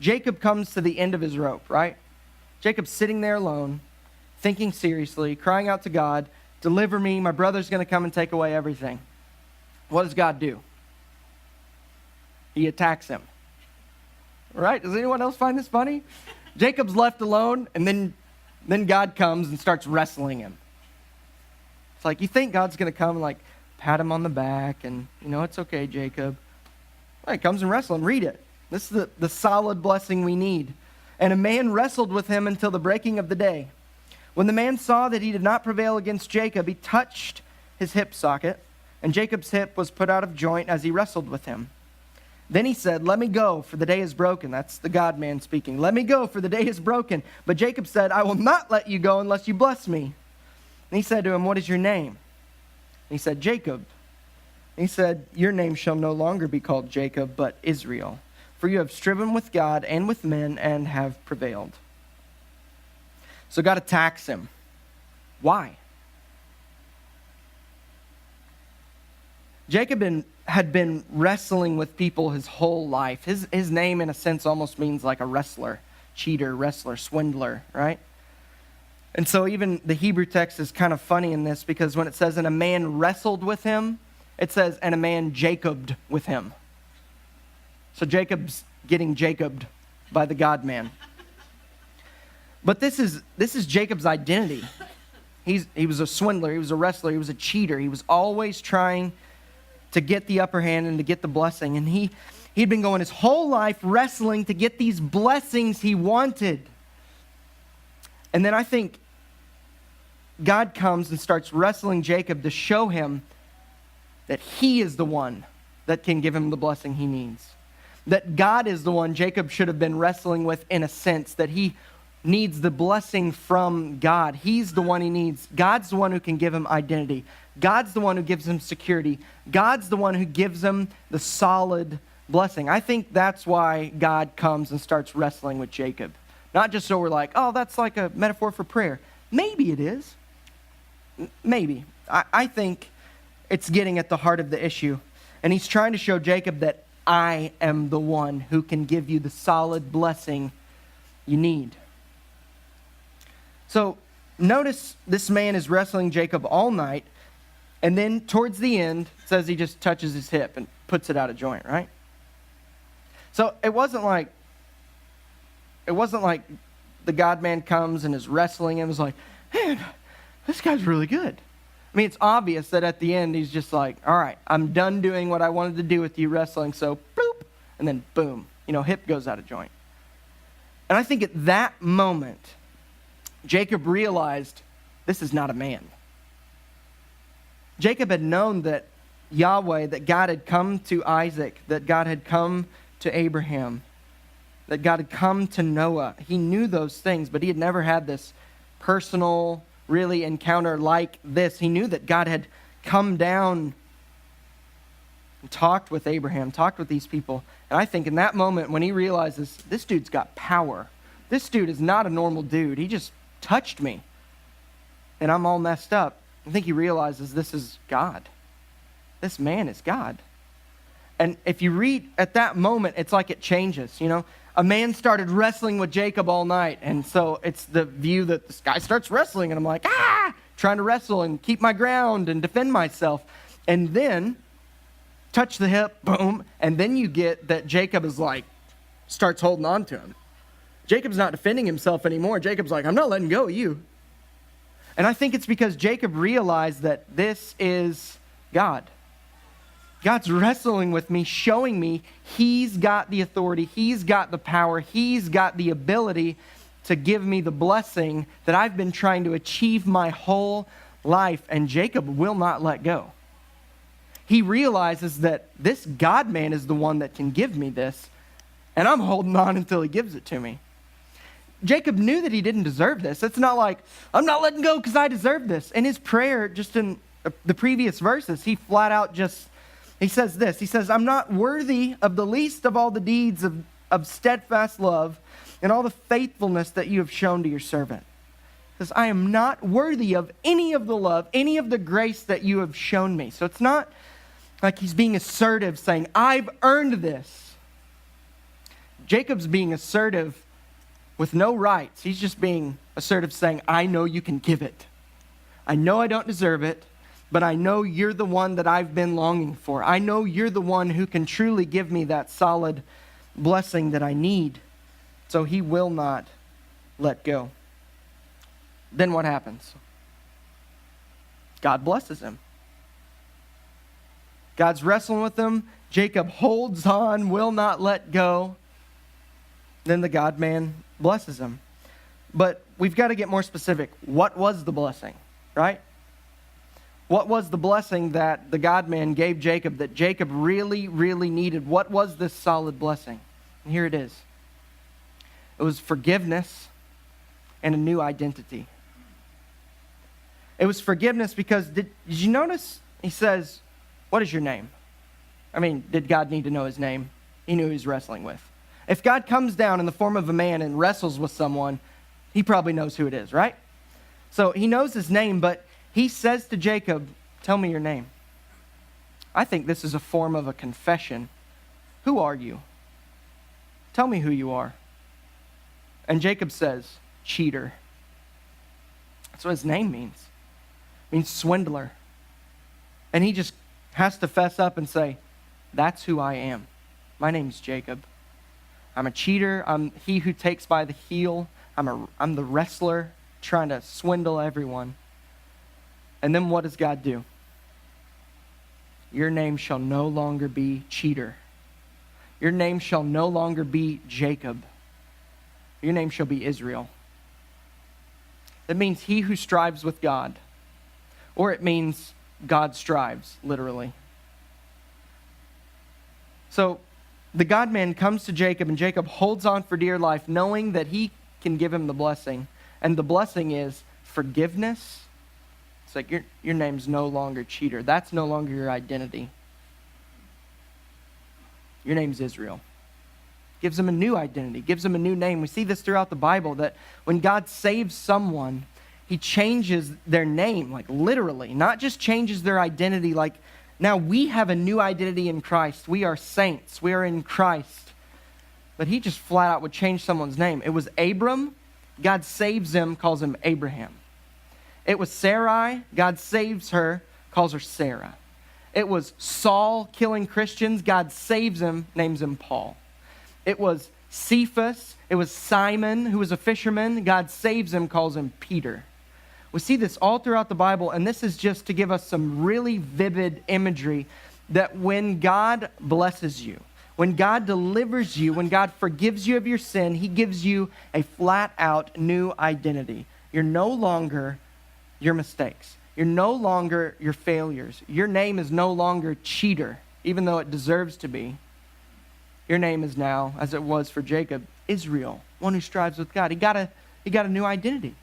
Jacob comes to the end of his rope, right? Jacob's sitting there alone, thinking seriously, crying out to God, deliver me, my brother's going to come and take away everything. What does God do? He attacks him. Right? Does anyone else find this funny? Jacob's left alone, and then God comes and starts wrestling him. It's like, you think God's going to come and like pat him on the back and, it's okay, Jacob. Well, he comes and wrestles him. Read it. This is the solid blessing we need. And a man wrestled with him until the breaking of the day. When the man saw that he did not prevail against Jacob, he touched his hip socket, and Jacob's hip was put out of joint as he wrestled with him. Then he said, let me go, for the day is broken. That's the God-man speaking. Let me go, for the day is broken. But Jacob said, I will not let you go unless you bless me. And he said to him, what is your name? And he said, Jacob. And he said, your name shall no longer be called Jacob, but Israel. For you have striven with God and with men and have prevailed. So God attacks him. Why? Jacob had been wrestling with people his whole life. His name, in a sense, almost means like a wrestler, cheater, wrestler, swindler, right? And so even the Hebrew text is kind of funny in this, because when it says, and a man wrestled with him, it says, and a man Jacobed with him. So Jacob's getting Jacobed by the God-man. But this is Jacob's identity. He was a swindler, he was a wrestler, he was a cheater. He was always trying to get the upper hand and to get the blessing. And he'd been going his whole life wrestling to get these blessings he wanted. And then I think God comes and starts wrestling Jacob to show him that he is the one that can give him the blessing he needs. That God is the one Jacob should have been wrestling with, in a sense, that he needs the blessing from God. He's the one he needs. God's the one who can give him identity. God's the one who gives him security. God's the one who gives him the solid blessing. I think that's why God comes and starts wrestling with Jacob. Not just so we're like, oh, that's like a metaphor for prayer. Maybe it is. Maybe. I think it's getting at the heart of the issue. And he's trying to show Jacob that I am the one who can give you the solid blessing you need. So notice this man is wrestling Jacob all night, and then towards the end, it says he just touches his hip and puts it out of joint, right? So it wasn't like the God-man comes and is wrestling him and is like, man, this guy's really good. I mean, it's obvious that at the end he's just like, all right, I'm done doing what I wanted to do with you wrestling, so boop, and then boom, hip goes out of joint. And I think at that moment, Jacob realized this is not a man. Jacob had known that Yahweh, that God had come to Isaac, that God had come to Abraham, that God had come to Noah. He knew those things, but he had never had this personal, really encounter like this. He knew that God had come down and talked with Abraham, talked with these people. And I think in that moment when he realizes this dude's got power, this dude is not a normal dude. He just touched me and I'm all messed up. I think he realizes this is God. This man is God. And if you read at that moment, it's like it changes, A man started wrestling with Jacob all night. And so it's the view that this guy starts wrestling and I'm like, trying to wrestle and keep my ground and defend myself. And then touch the hip, boom. And then you get that Jacob is like, starts holding on to him. Jacob's not defending himself anymore. Jacob's like, I'm not letting go of you. And I think it's because Jacob realized that this is God. God's wrestling with me, showing me he's got the authority, he's got the power, he's got the ability to give me the blessing that I've been trying to achieve my whole life. And Jacob will not let go. He realizes that this God-man is the one that can give me this, and I'm holding on until he gives it to me. Jacob knew that he didn't deserve this. It's not like, I'm not letting go because I deserve this. In his prayer, just in the previous verses, he flat out he says this. He says, I'm not worthy of the least of all the deeds of steadfast love and all the faithfulness that you have shown to your servant. He says, I am not worthy of any of the love, any of the grace that you have shown me. So it's not like he's being assertive saying, I've earned this. Jacob's being assertive with no rights. He's just being assertive, saying, I know you can give it. I know I don't deserve it, but I know you're the one that I've been longing for. I know you're the one who can truly give me that solid blessing that I need. So he will not let go. Then what happens? God blesses him. God's wrestling with him. Jacob holds on, will not let go. Then the God-man blesses him. But we've got to get more specific. What was the blessing, right? What was the blessing that the God-man gave Jacob that Jacob really, really needed? What was this solid blessing? And here it is. It was forgiveness and a new identity. It was forgiveness because, did you notice? He says, what is your name? I mean, did God need to know his name? He knew who he was wrestling with. If God comes down in the form of a man and wrestles with someone, he probably knows who it is, right? So he knows his name, but he says to Jacob, tell me your name. I think this is a form of a confession. Who are you? Tell me who you are. And Jacob says, cheater. That's what his name means. It means swindler. And he just has to fess up and say, that's who I am. My name's Jacob. I'm a cheater. I'm he who takes by the heel. I'm the wrestler trying to swindle everyone. And then what does God do? Your name shall no longer be cheater. Your name shall no longer be Jacob. Your name shall be Israel. That means he who strives with God. Or it means God strives, literally. So the God-man comes to Jacob, and Jacob holds on for dear life, knowing that he can give him the blessing. And the blessing is forgiveness. It's like your name's no longer cheater. That's no longer your identity. Your name's Israel. Gives them a new identity, gives them a new name. We see this throughout the Bible, that when God saves someone, he changes their name, like literally, not just changes their identity, like now we have a new identity in Christ. We are saints. We are in Christ. But he just flat out would change someone's name. It was Abram. God saves him, calls him Abraham. It was Sarai. God saves her, calls her Sarah. It was Saul killing Christians. God saves him, names him Paul. It was Cephas. It was Simon, who was a fisherman. God saves him, calls him Peter. We see this all throughout the Bible, and this is just to give us some really vivid imagery that when God blesses you, when God delivers you, when God forgives you of your sin, he gives you a flat-out new identity. You're no longer your mistakes. You're no longer your failures. Your name is no longer cheater, even though it deserves to be. Your name is now, as it was for Jacob, Israel, one who strives with God. He got a new identity.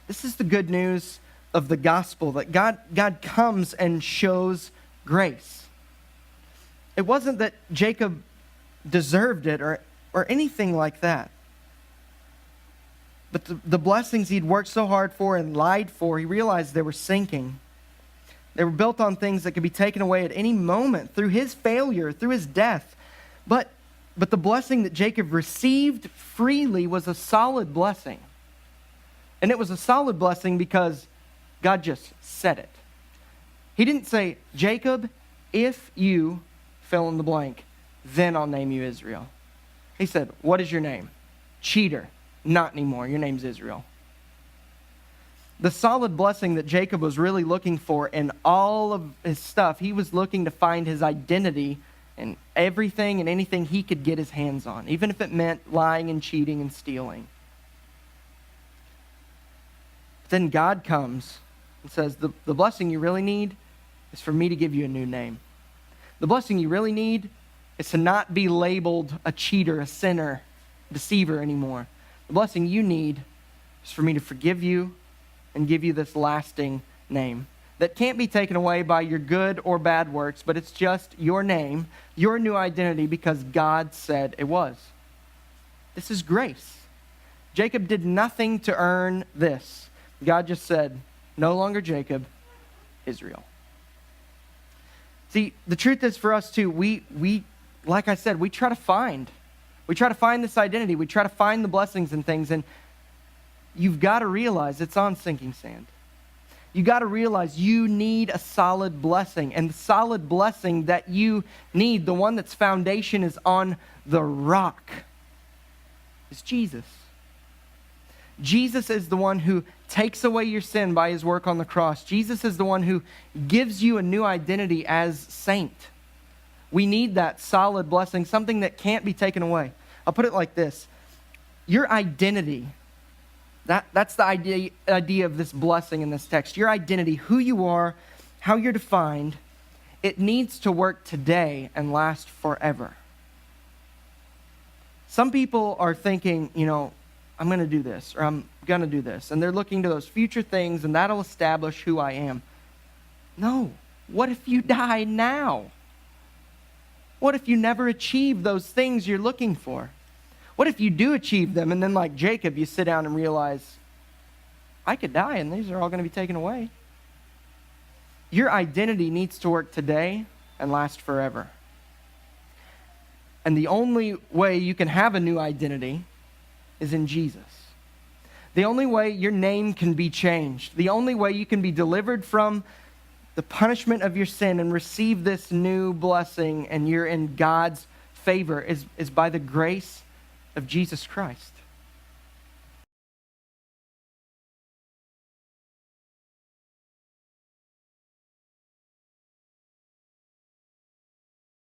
This is the good news of the gospel, that God comes and shows grace. It wasn't that Jacob deserved it or anything like that. But the blessings he'd worked so hard for and lied for, he realized they were sinking. They were built on things that could be taken away at any moment through his failure, through his death. But the blessing that Jacob received freely was a solid blessing. And it was a solid blessing because God just said it. He didn't say, Jacob, if you fill in the blank, then I'll name you Israel. He said, what is your name? Cheater. Not anymore. Your name's Israel. The solid blessing that Jacob was really looking for in all of his stuff, he was looking to find his identity in everything and anything he could get his hands on, even if it meant lying and cheating and stealing. But then God comes and says, the blessing you really need is for me to give you a new name. The blessing you really need is to not be labeled a cheater, a sinner, deceiver anymore. The blessing you need is for me to forgive you and give you this lasting name that can't be taken away by your good or bad works, but it's just your name, your new identity, because God said it was. This is grace. Jacob did nothing to earn this. God just said, no longer Jacob, Israel. See, the truth is for us too, we like I said, we try to find We try to find this identity. We try to find the blessings and things, and you've got to realize it's on sinking sand. You got to realize you need a solid blessing, and the solid blessing that you need, the one that's foundation is on the rock, is Jesus. Jesus is the one who takes away your sin by his work on the cross. Jesus is the one who gives you a new identity as saint. We need that solid blessing, something that can't be taken away. I'll put it like this. Your identity, that's the idea of this blessing in this text. Your identity, who you are, how you're defined, it needs to work today and last forever. Some people are thinking, I'm going to do this, or I'm going to do this. And they're looking to those future things, and that'll establish who I am. No. What if you die now? What if you never achieve those things you're looking for? What if you do achieve them, and then like Jacob, you sit down and realize, I could die, and these are all going to be taken away? Your identity needs to work today and last forever. And the only way you can have a new identity is in Jesus. The only way your name can be changed, the only way you can be delivered from the punishment of your sin and receive this new blessing and you're in God's favor is by the grace of Jesus Christ.